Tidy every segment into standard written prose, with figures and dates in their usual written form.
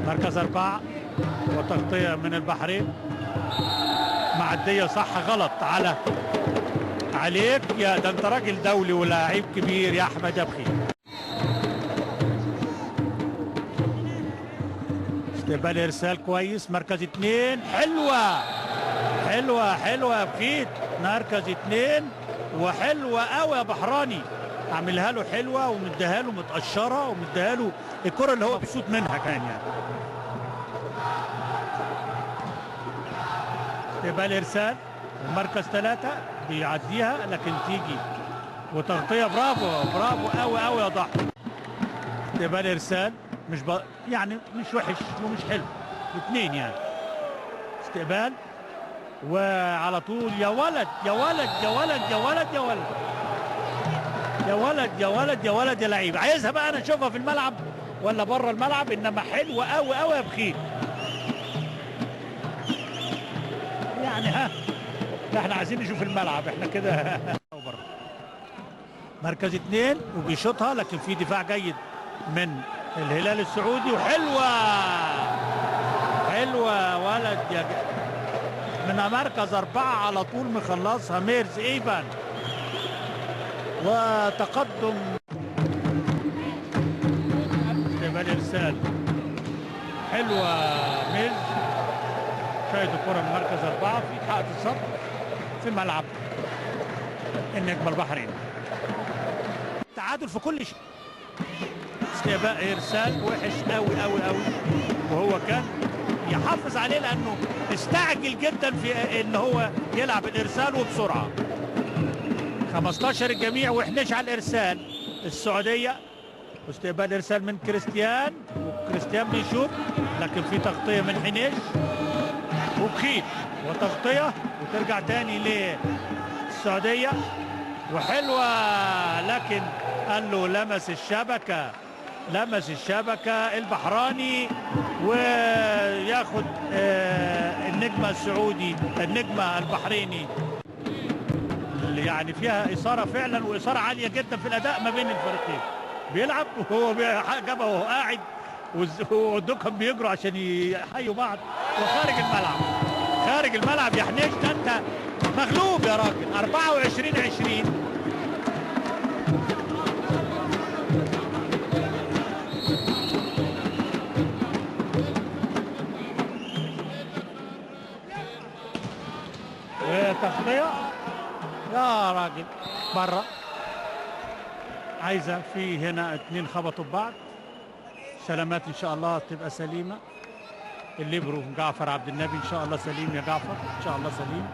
مركز 4 وتغطية من البحرين. معدية صح غلط عليك يا ده انت راجل دولي ولاعيب كبير يا احمد يا بخيت. استقبال ارسال كويس. مركز 2 حلوة يا بخيت. مركز 2 وحلوة قوي يا بحراني. عاملها له حلوة ومديها له متقشرة ومديها له الكرة اللي هو مبسوط منها كان يعني. استقبال ارسال مركز 3 بيعديها لكن تيجي وتغطية. برافو قوي يا ضحى. استقبال ارسال يعني مش وحش ومش حلو، الاثنين يعني. استقبال وعلى طول يا ولد يا لعيب. عايزها بقى انا اشوفها في الملعب ولا بره الملعب، انما حلوه قوي يا بخيت يعني. لا احنا عايزين نشوف الملعب احنا كده. مركز 2 وبيشوطها لكن في دفاع جيد من الهلال السعودي. وحلوه ولد يا من مركز 4 على طول مخلصها ميرز ايفان. وتقدم. استقبال ارسال حلوه ميرز. شاهد الكره من مركز 4 في حائط الصد في ملعب النجم البحرين. تعادل في كل شيء. استقبال ارسال وحش قوي وهو كان يحافظ عليه لانه استعجل جدا في ان هو يلعب الارسال وبسرعه. 15 الجميع وحنش على الارسال السعوديه. واستقبال ارسال من كريستيان بيشوط لكن في تغطيه من حنيش وبخيت وتغطيه وترجع تاني للسعوديه. وحلوه لكن قال له لمس الشبكه البحراني وياخد النجم السعودي النجم البحريني اللي يعني فيها اثاره فعلا واثاره عاليه جدا في الاداء ما بين الفريقين. بيلعب وهو جابها وهو قاعد والدكهم بيجروا عشان يحيوا بعض. خارج الملعب يا حنيش. ده انت مغلوب يا راجل. 24-20. وتغطية يا راجل بره. عايزة في هنا 2 خبطوا ببعض. سلامات ان شاء الله تبقى سليمة. الليبرو جعفر عبد النبي ان شاء الله سليم يا جعفر. ان شاء الله سليم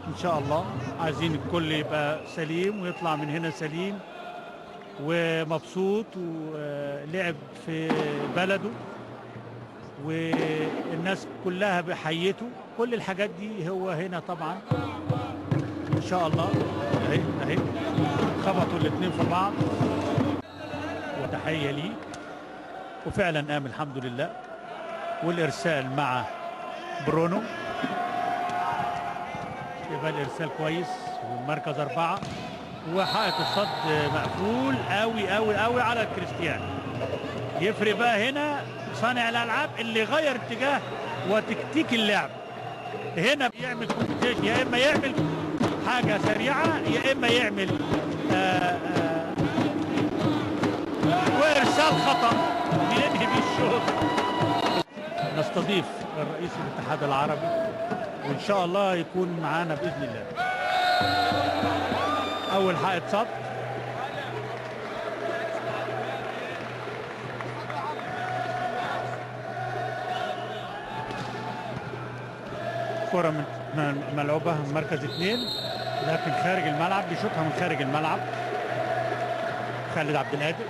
ان شاء الله. عايزين الكل يبقى سليم ويطلع من هنا سليم ومبسوط ولعب في بلده والناس كلها بحيته. كل الحاجات دي هو هنا طبعا ان شاء الله. اهي خبطوا الاثنين في بعض وتحيه ليه وفعلا قام الحمد لله. والارسال مع برونو. يبقى الارسال كويس ومركز 4 وحائط الصد مقفول قوي على كريستيان. يفرق بقى هنا صانع الالعاب اللي غير اتجاه وتكتيك اللعب. هنا بيعمل كومبيتيشن، يا اما يعمل حاجه سريعه يا اما يعمل وارسال خطا بينهي بيه الشوط. نستضيف الرئيس الاتحاد العربي وان شاء الله يكون معانا باذن الله. اول حائط صد كرة ملعوبة من مركز 2 لكن خارج الملعب. بيشوطها من خارج الملعب خالد عبد القادر.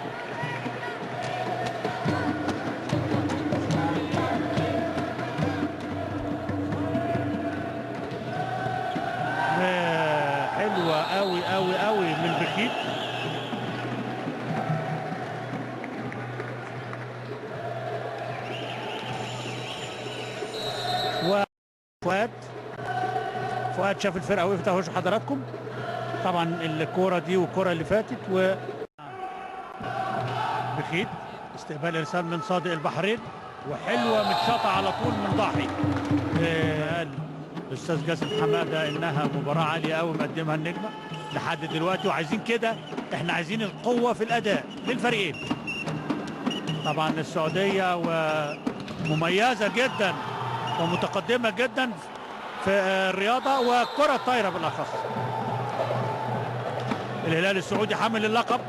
حلوة قوي من بخيت. فؤاد شاف الفرقه وقفت اهو حضراتكم. طبعا الكوره دي والكوره اللي فاتت بخيت استقبال ارسال من صادق البحرين، وحلوه متشاطه على طول من ضاحي. قال الاستاذ جاسم حماده انها مباراه عاليه قوي مقدمها النجمه لحد دلوقتي، وعايزين كده، احنا عايزين القوه في الاداء للفريقين. طبعا السعوديه ومميزه جدا ومتقدمه جدا في الرياضه والكره الطايره بالاخص. الهلال السعودي حامل اللقب.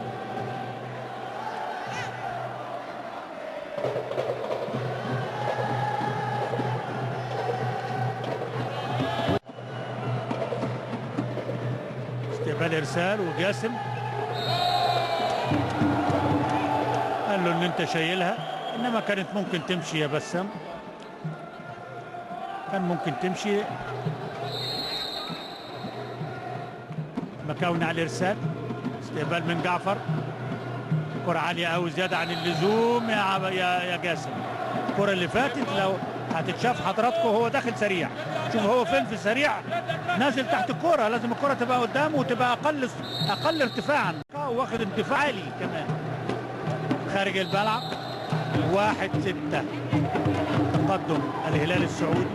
استقبال ارسال وجاسم قال له ان انت شايلها، انما كانت ممكن تمشي يا بسام، كان ممكن تمشي. مكاوني على الارسال، استقبال من جعفر، كرة عالية قوي زيادة عن اللزوم يا جاسم. الكرة اللي فاتت لو هتتشاف حضراتكم هو داخل سريع، شوف هو فين في السريع، نازل تحت الكرة، لازم الكرة تبقى قدامه وتبقى اقل ارتفاعا، واخد انتفاع عالي كمان. خارج الملعب 1-6 تقدم الهلال السعودي.